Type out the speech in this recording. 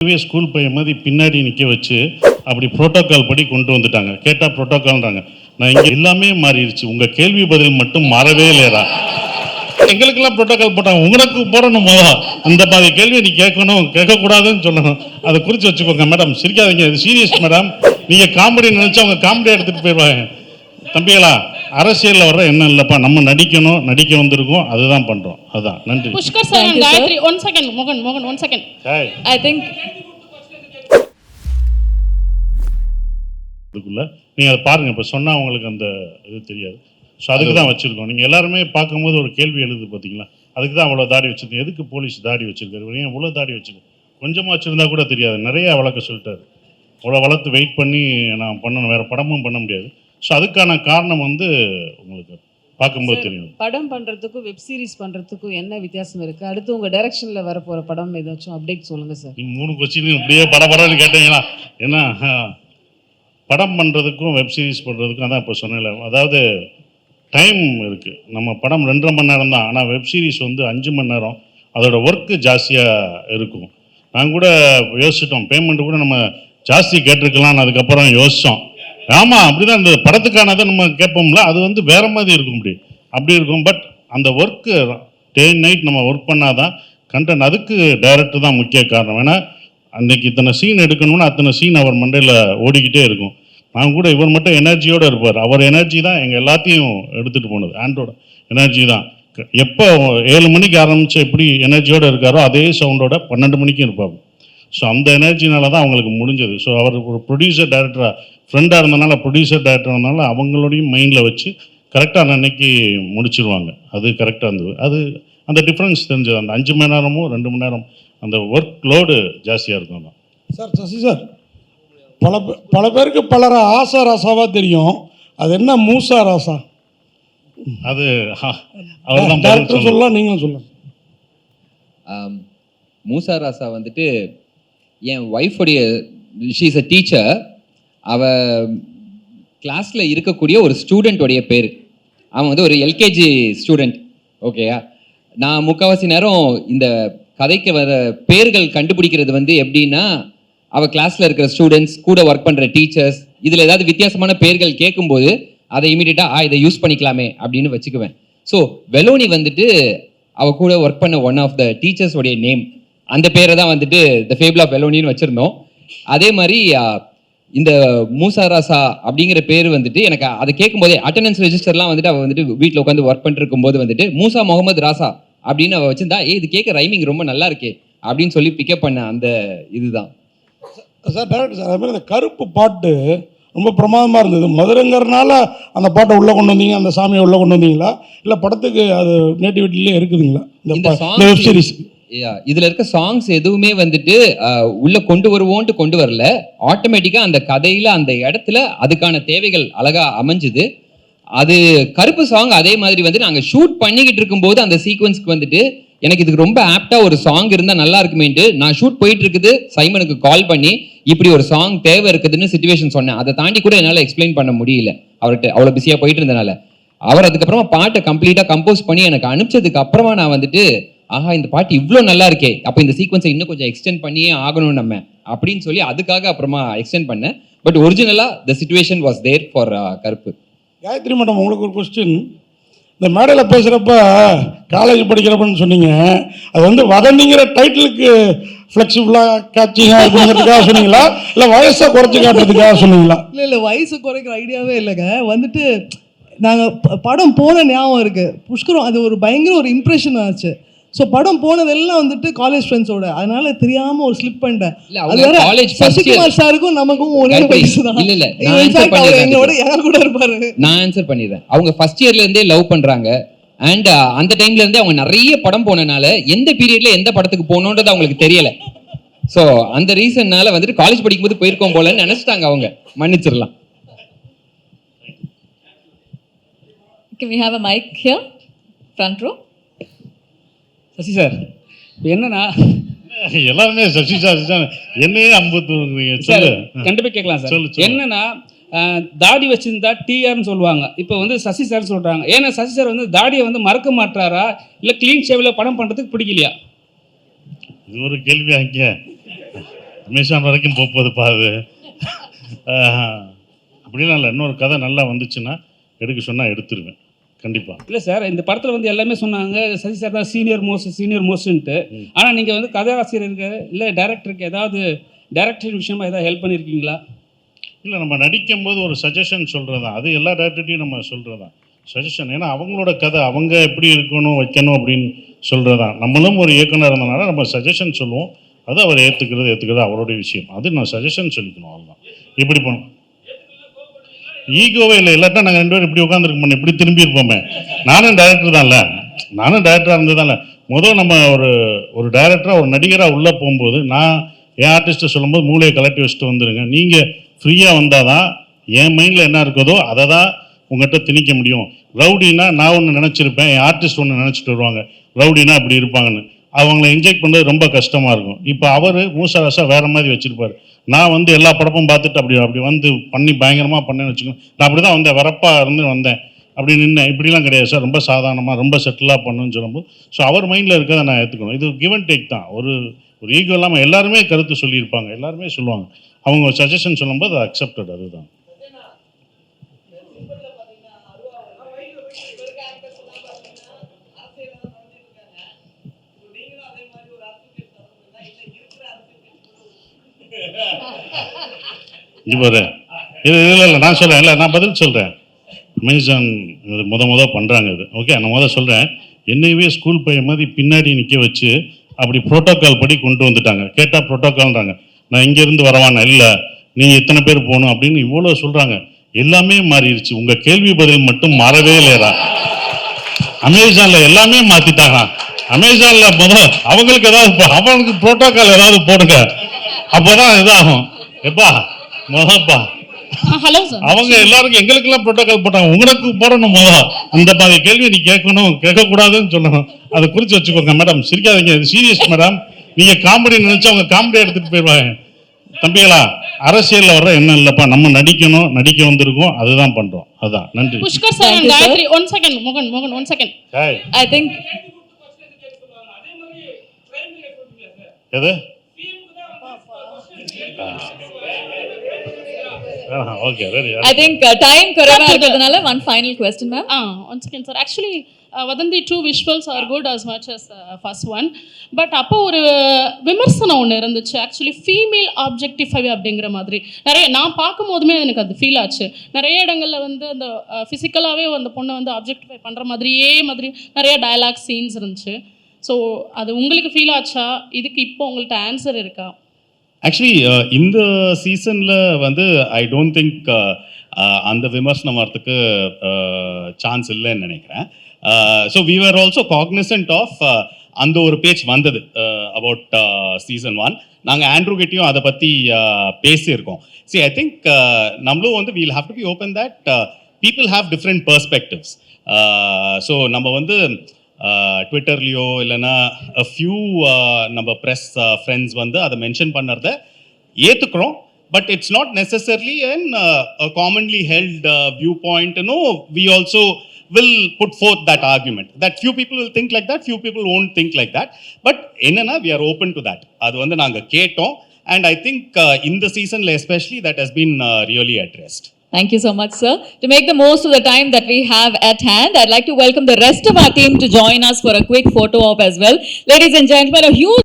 School பையன் மாதிரி பின்னாடி நிற்க வச்சு அப்படி புரோட்டோக்கால் படி கொண்டு வந்துட்டாங்க. கேட்டால் புரோட்டோக்கால்ன்றாங்க. நான் இங்கே எல்லாமே மாறிடுச்சு, உங்கள் கேள்வி பதில் மட்டும் மாறவே இல்லையா? எங்களுக்கெல்லாம் புரோட்டோக்கால் போட்டாங்க, உங்களுக்கு போடணும். அந்த மாதிரி கேள்வியை நீ கேட்கணும், கேட்கக்கூடாதுன்னு சொல்லணும். அதை குறித்து வச்சுக்கோங்க மேடம். சிரிக்காதீங்க, இது சீரியஸ் மேடம். நீங்கள் காமெடி நினச்சா அவங்க காமெடியாக எடுத்துகிட்டு போயிடுவாங்க. தம்பிகளா, அரசியலில் வர்ற என்ன இல்லைப்பா, நம்ம நடிக்கணும், நடிக்க வந்திருக்கோம், அதுதான் பண்ணுறோம். அதுதான். நன்றி. Pushkar sir and Gayatri, 1 second. மோகன் 1 second. I think இதுக்குள்ள நீங்கள் அதை பாருங்கள். இப்போ சொன்னால் உங்களுக்கு அந்த இது தெரியாது. ஸோ அதுக்கு தான் வச்சுருக்கோம். நீங்கள் எல்லாருமே பார்க்கும்போது ஒரு கேள்வி எழுது பார்த்தீங்களா, அதுக்கு தான் அவ்வளோ தாடி வச்சுருக்கேன். எதுக்கு போலீஸ் தாடி வச்சுருக்காரு, ஏன் இவ்வளோ தாடி வச்சுருக்கேன்? கொஞ்சமாக வச்சுருந்தா கூட தெரியாது, நிறைய வளர்க்க சொல்லிட்டாரு. அவ்வளோ வளர்த்து வெயிட் பண்ணி நான் பண்ணணும், வேறு படமும் பண்ண முடியாது. ஸோ அதுக்கான காரணம் வந்து உங்களுக்கு பார்க்கும்போது தெரியும். படம் பண்ணுறதுக்கும் வெப் சீரிஸ் பண்ணுறதுக்கும் என்ன வித்தியாசம் இருக்குது? அடுத்து உங்கள் டைரக்ஷனில் வரப்போகிற படம் ஏதாச்சும் அப்டேட் சொல்லுங்கள் சார். நீங்கள் 3 கொஸ்டின் இப்படியே படன்னு கேட்டீங்களா? ஏன்னா படம் பண்ணுறதுக்கும் வெப் சீரிஸ் பண்ணுறதுக்கும் அதான் இப்போ சொன்னேன்ல, அதாவது டைம் இருக்குது. நம்ம படம் 2.5 மணி நேரம் தான், ஆனால் வெப் சீரிஸ் வந்து 5 மணி நேரம். அதோட ஒர்க்கு ஜாஸ்தியாக இருக்கும். நாங்கள் கூட யோசிச்சிட்டோம், பேமெண்ட்டு கூட நம்ம ஜாஸ்தி கேட்டிருக்கலாம்னு அதுக்கப்புறம் யோசித்தோம். ஆமாம், அப்படி தான் இந்த படத்துக்கானதை நம்ம கேட்போம்ல, அது வந்து வேறு மாதிரி இருக்கும், அப்படி இருக்கும். பட் அந்த ஒர்க்கு டே நைட் நம்ம ஒர்க் பண்ணால் தான் கண்டென்ட். அதுக்கு டைரக்டர் தான் முக்கிய காரணம். ஏன்னா அன்றைக்கி இத்தனை சீன் எடுக்கணும்னா அத்தனை சீன் அவர் மண்டையில் ஓடிக்கிட்டே இருக்கும். நான் கூட இவர் மட்டும் எனர்ஜியோடு இருப்பார். அவர் எனர்ஜி தான் எங்கள் எல்லாத்தையும் எடுத்துகிட்டு போனது. ஆண்டோட எனர்ஜி தான். எப்போ 7 மணிக்கு ஆரம்பித்து எப்படி எனர்ஜியோடு இருக்காரோ அதே சவுண்டோட 12 மணிக்கும் இருப்பார். ஸோ அந்த எனர்ஜினால தான் அவங்களுக்கு முடிஞ்சது. ஸோ அவர் ஒரு ப்ரொடியூசர் டைரக்டராக ஃப்ரெண்டாக இருந்தனால, ப்ரொடியூசர் டைரக்டர் இருந்தனால அவங்களோடையும் மைண்டில் வச்சு கரெக்டாக அன்னைக்கு முடிச்சிருவாங்க. அது கரெக்டாக இருந்தது. அது அந்த டிஃப்ரென்ஸ் தெரிஞ்சது. அந்த 5 மணி நேரமும் 2 மணி நேரம் அந்த ஒர்க் லோடு ஜாஸ்தியாக இருக்கும் தான். சார் சசி சார், பல பேருக்கு பலர ஆசா ராசாவாக தெரியும். அது என்ன மூசா ராசா? அது அவர் தான் டேரக்டர் சொல்லலாம், நீங்களும் சொல்லலாம். மூசா ராசா வந்துட்டு என் ஒய்ஃபுடைய, ஷீ இஸ் அ டீச்சர். அவள் கிளாஸில் இருக்கக்கூடிய ஒரு ஸ்டூடெண்ட்டோடைய பேர். அவன் வந்து ஒரு எல்கேஜி ஸ்டூடெண்ட். ஓகேயா? நான் முக்கால்வாசி நேரம் இந்த கதைக்கு வர பேர்கள் கண்டுபிடிக்கிறது வந்து எப்படின்னா, அவள் கிளாஸில் இருக்கிற ஸ்டூடெண்ட்ஸ் கூட ஒர்க் பண்ணுற டீச்சர்ஸ் இதில் ஏதாவது வித்தியாசமான பேர்கள் கேட்கும்போது அதை இமீடியட்டாக இதை யூஸ் பண்ணிக்கலாமே அப்படின்னு வச்சுக்குவேன். ஸோ வெலோனி வந்துட்டு அவள் கூட ஒர்க் பண்ண ஒன் ஆஃப் த டீச்சர்ஸோடைய நேம். அந்த பேரை தான் வந்துட்டு த ஃபேபிள் ஆஃப் வெலோனின்னு வச்சுருந்தோம். அதே மாதிரி இந்த மூசா ராசா அப்படிங்கிற பேர் வந்துட்டு எனக்கு அதை கேட்கும்போதே அட்டண்டன்ஸ் ரெஜிஸ்டர்லாம் வந்துட்டு அவள் வந்துட்டு வீட்டில் உட்காந்து ஒர்க் பண்ணிட்டு இருக்கும்போது வந்துட்டு மூசா முகமது ராசா அப்படின்னு அவள் வச்சிருந்தா, இது கேட்க ரைமிங் ரொம்ப நல்லா இருக்கே அப்படின்னு சொல்லி பிக்கப் பண்ண அந்த இதுதான். சார் டேரக்டர் சார், அதுமாதிரி அந்த கருப்பு பாட்டு ரொம்ப பிரமாதமாக இருந்தது. மதுரைங்கிறனால அந்த பாட்டை உள்ளே கொண்டு வந்தீங்க, அந்த சாமியை உள்ளே கொண்டு வந்தீங்களா, இல்லை படத்துக்கு அது நேட்டிவிட்டிலே இருக்குதுங்களா இந்த வெப் சீரிஸ்? இதுல இருக்க சாங்ஸ் எதுவுமே வந்துட்டு உள்ள கொண்டு வருவோன்ட்டு கொண்டு வரல. ஆட்டோமேட்டிக்கா அந்த கதையில அந்த இடத்துல அதுக்கான தேவைகள் அழகா அமைஞ்சுது. அது கருப்பு சாங் அதே மாதிரி வந்து நாங்கள் ஷூட் பண்ணிக்கிட்டு இருக்கும்போது அந்த சீக்வன்ஸ்க்கு வந்துட்டு எனக்கு இதுக்கு ரொம்ப ஆப்டா ஒரு சாங் இருந்தால் நல்லா இருக்குமேன்ட்டு நான் ஷூட் போயிட்டு இருக்குது சைமனுக்கு கால் பண்ணி இப்படி ஒரு சாங் தேவை இருக்குதுன்னு சிச்சுவேஷன் சொன்னேன். அதை தாண்டி கூட என்னால் எக்ஸ்பிளைன் பண்ண முடியல அவர்கிட்ட, அவ்வளோ பிஸியாக போயிட்டு இருந்தனால. அவர் அதுக்கப்புறமா பாட்டை கம்ப்ளீட்டாக கம்போஸ் பண்ணி எனக்கு அனுப்பிச்சதுக்கு அப்புறமா நான் வந்துட்டு ஆஹா இந்த பாட்டு இவ்வளோ நல்லா இருக்கே, அப்போ இந்த சீக்வன்ஸை இன்னும் கொஞ்சம் எக்ஸ்டெண்ட் பண்ணியே ஆகணும் நம்ம அப்படின்னு சொல்லி அதுக்காக அப்புறமா எக்ஸ்டெண்ட் பண்ணேன். பட் ஒரிஜினலாக the situation was there for கருப்பு. காயத்ரி மேடம், உங்களுக்கு ஒரு கொஸ்டின். இந்த மேடையில் பேசுகிறப்ப காலேஜ் படிக்கிறப்பன்னு சொன்னீங்க, அது வந்து வதந்திங்கிற டைட்டிலுக்கு ஃப்ளெக்சிபிளாக கேட்சிங்காக இருக்குங்கிறதுக்காக சொன்னீங்களா, இல்லை வயசை குறைச்சி காட்டுறதுக்காக சொன்னீங்களா? இல்லை வயசு குறைக்கிற ஐடியாவே இல்லைங்க. வந்துட்டு நாங்கள் படம் போன ஞாபகம் இருக்குது. புஷ்கரம் அது ஒரு பயங்கர ஒரு இம்ப்ரெஷன் ஆச்சு. ஸோ படம் போனதெல்லாம் வந்துட்டு காலேஜ் ஃப்ரெண்ட்ஸோட, அதனால தெரியாமல் ஒரு ஸ்லிப் பண்ணிட்டேன். அது வேற சசிகுமார் சாருக்கும் நமக்கும் ஒரே வயசு தான். எங்களோட யார் கூட இருப்பாரு. நான் ஆன்சர் பண்ணிடுறேன். அவங்க ஃபர்ஸ்ட் இயர்ல இருந்தே லவ் பண்றாங்க. அண்ட் அந்த டைம்ல இருந்தே அவங்க நிறைய படம் போனனால எந்த பீரியட்ல எந்த படத்துக்கு போகணுன்றது அவங்களுக்கு தெரியல. ஸோ அந்த ரீசன்னால வந்துட்டு காலேஜ் படிக்கும்போது போயிருக்கோம் போலன்னு நினைச்சிட்டாங்க அவங்க. மன்னிச்சிடலாம். Can we have a mic here? Front row. Sasi sir, இப்போ என்னன்னா எல்லாருமே சசி சார் என்னையே அம்புத்துறீங்க. சொல்லு, கண்டிப்பாக கேட்கலாம் சார். என்னன்னா தாடி வச்சிருந்தா டிஆர்னு சொல்லுவாங்க, இப்போ வந்து சசி சார் சொல்கிறாங்க. ஏன்னா சசி சார் வந்து தாடியை வந்து மறக்க மாட்டாரா, இல்லை க்ளீன் ஷேவில் படம் பண்ணுறதுக்கு பிடிக்கலையா? இது ஒரு கேள்வி. அங்கே அமேசான் வரைக்கும் போகுதுப்பா அது. அப்படிலாம் இல்லை, இன்னொரு கதை நல்லா வந்துச்சுன்னா எடுக்க சொன்னால் எடுத்துருவேன் கண்டிப்பாக. இல்லை சார், இந்த படத்தில் வந்து எல்லாமே சொன்னாங்க சசி சார் தான் சீனியர் மோஸ்ட்ன்ட்டு. ஆனால் நீங்கள் வந்து கதாசிரியருக்கு இல்லை டைரக்டருக்கு ஏதாவது டைரக்டர் விஷயமா ஏதாவது ஹெல்ப் பண்ணியிருக்கீங்களா? இல்லை, நம்ம நடிக்கும்போது ஒரு சஜஷன் சொல்கிறது தான், அது எல்லா டேரக்டர்ட்டையும் நம்ம சொல்கிறது தான் சஜஷன். ஏன்னா அவங்களோட கதை அவங்க எப்படி இருக்கணும் வைக்கணும் அப்படின்னு சொல்கிறது தான். நம்மளும் ஒரு இயக்குனர் இருந்தனால நம்ம சஜஷன் சொல்லுவோம், அது அவர் ஏற்றுக்கிறது அவருடைய விஷயம். அது நான் சஜஷன் சொல்லிக்கணும், அவ்வளோதான். இப்படி போகணும், ஈகோவே இல்லை. இல்லாட்டா நாங்கள் 2 பேரும் இப்படி உட்காந்துருக்க மாட்டோம், இப்படி திரும்பி இருப்போமே. நானும் டேரக்டர் தான்ல, நானும் டேரக்டராக இருந்ததான்ல. முதல் நம்ம ஒரு டேரக்டராக ஒரு நடிகராக உள்ளே போகும்போது நான் என் ஆர்டிஸ்ட்டை சொல்லும்போது மூளையை கலட்டி வச்சுட்டு வந்துடுங்க. நீங்கள் ஃப்ரீயாக வந்தால் தான் என் மைண்டில் என்ன இருக்குதோ அதை தான் உங்கள்கிட்ட திணிக்க முடியும். ரவுடினா நான் ஒன்று நினச்சிருப்பேன், என் ஆர்டிஸ்ட் ஒன்று நினச்சிட்டு வருவாங்க, ரவுடினா இப்படி இருப்பாங்கன்னு. அவங்கள இன்ஜெக்ட் பண்ணுறது ரொம்ப கஷ்டமாக இருக்கும். இப்போ அவர் மூசராசா வேறு மாதிரி வச்சுருப்பார். நான் வந்து எல்லா படமும் பார்த்துட்டு அப்படி வந்து பண்ணி பயங்கரமாக பண்ணேன்னு வச்சுக்கோங்க. நான் அப்படி தான் வந்தேன், வரப்பாக இருந்து வந்தேன், அப்படி நின்னேன். இப்படிலாம் கிடையாது சார், ரொம்ப சாதாரணமாக ரொம்ப செட்டிலாக பண்ணுன்னு சொல்லும்போது ஸோ அவர் மைண்டில் இருக்கிறத நான் ஏற்றுக்கணும். இது கிவ் அண்ட் டேக் தான். ஒரு ஈகோ இல்லாமல் எல்லாருமே கருத்து சொல்லியிருப்பாங்க, எல்லாருமே சொல்லுவாங்க. அவங்க சஜஷன் சொல்லும்போது அது அக்செப்டட், அதுதான். இப்போ இல்லை நான் சொல்கிறேன், இல்லை நான் பதில் சொல்கிறேன். அமேசான் இது முத பண்ணுறாங்க இது, ஓகே. நான் சொல்கிறேன், என்னையவே ஸ்கூல் பையன் மாதிரி பின்னாடி நிற்க வச்சு அப்படி ப்ரோட்டோக்கால் படி கொண்டு வந்துட்டாங்க. கேட்டால் ப்ரோட்டோக்கால்ன்றாங்க. நான் இங்கேருந்து வரவானா, இல்லை நீங்கள் இத்தனை பேர் போகணும் அப்படின்னு இவ்வளோ சொல்கிறாங்க. எல்லாமே மாறிடுச்சு, உங்கள் கேள்வி பதில் மட்டும் மாறவே இல்லையா? அமேசானில் எல்லாமே மாற்றிட்டாங்க. அமேசானில் அவங்களுக்கு ஏதாவது அவங்களுக்கு ப்ரோட்டோக்கால் ஏதாவது போடுங்க, அப்போ தான் இதாகும். எப்பா முதப்பா ஹலோ சார், அவங்க எல்லாருக்கும் எங்களுக்கெல்லாம் ப்ரோட்டோக்கால் போட்டாங்க, உங்களுக்கு போடணும். அந்த மாதிரி கேள்வி நீ கேட்கணும், கேட்கக்கூடாதுன்னு சொல்லணும். அதை குறித்து வச்சுக்கோங்க மேடம். சிரிக்காதீங்க, இது சீரியஸ் மேடம். நீங்கள் காமெடி நினச்சா அவங்க காமெடி எடுத்துகிட்டு போயிடுவாங்க. தம்பிகளா, அரசியலில் வர்ற என்ன இல்லைப்பா, நம்ம நடிக்கணும், நடிக்க வந்திருக்கோம், அதுதான் பண்ணுறோம், அதுதான். நன்றி. Pushkar sir and Gayathri, 1 second. மோகன் 1 செகண்ட். I think எது okay, ready. I think time குறைவா இருக்கிறதுனால one final question, ma'am. 1 second sir. Actually வதந்தி 2 visuals are good as much as first one. But அப்போ ஒரு விமர்சனம் ஒன்று இருந்துச்சு. ஆக்சுவலி ஃபீமேல் ஆப்ஜெக்டிஃபை அப்படிங்கிற மாதிரி நிறைய நான் பார்க்கும் போதுமே எனக்கு அது ஃபீல் ஆச்சு. நிறைய இடங்களில் வந்து அந்த ஃபிசிக்கலாகவே அந்த பொண்ணை வந்து ஆப்ஜெக்டிஃபை பண்ணுற மாதிரியே நிறைய டயலாக் சீன்ஸ் இருந்துச்சு. ஸோ அது உங்களுக்கு ஃபீல் ஆச்சா? இதுக்கு இப்போ உங்கள்கிட்ட ஆன்சர் இருக்கா? ஆக்சுவலி இந்த சீசனில் வந்து ஐ டோன்ட் திங்க் அந்த விமர்சனம் வரத்துக்கு சான்ஸ் இல்லைன்னு நினைக்கிறேன். So we are also cognizant of அந்த ஒரு பேஜ் வந்தது அபவுட் சீசன் 1. நாங்கள் ஆண்ட்ரூ கிட்டையும் அதை பற்றி பேசியிருக்கோம். சி ஐ திங்க் நம்மளும் வந்து we'll have to be open that people have different perspectives. So நம்ம வந்து ட்விட்டர்லேயோ இல்லைன்னா ஃபியூ நம்ம ப்ரெஸ் ஃப்ரெண்ட்ஸ் வந்து அதை மென்ஷன் பண்ணுறத ஏற்றுக்கிறோம். But it's not necessarily and commonly held view point. We also will put forth that argument that few people will think like that, few people won't think like that. But enna we are open to that. அது வந்து நாங்கள் கேட்டோம். And I think in the season especially that has been really addressed. Thank you so much, sir. To make the most of the time that we have at hand, I'd like to welcome the rest of our team to join us for a quick photo op as well. Ladies and gentlemen, a huge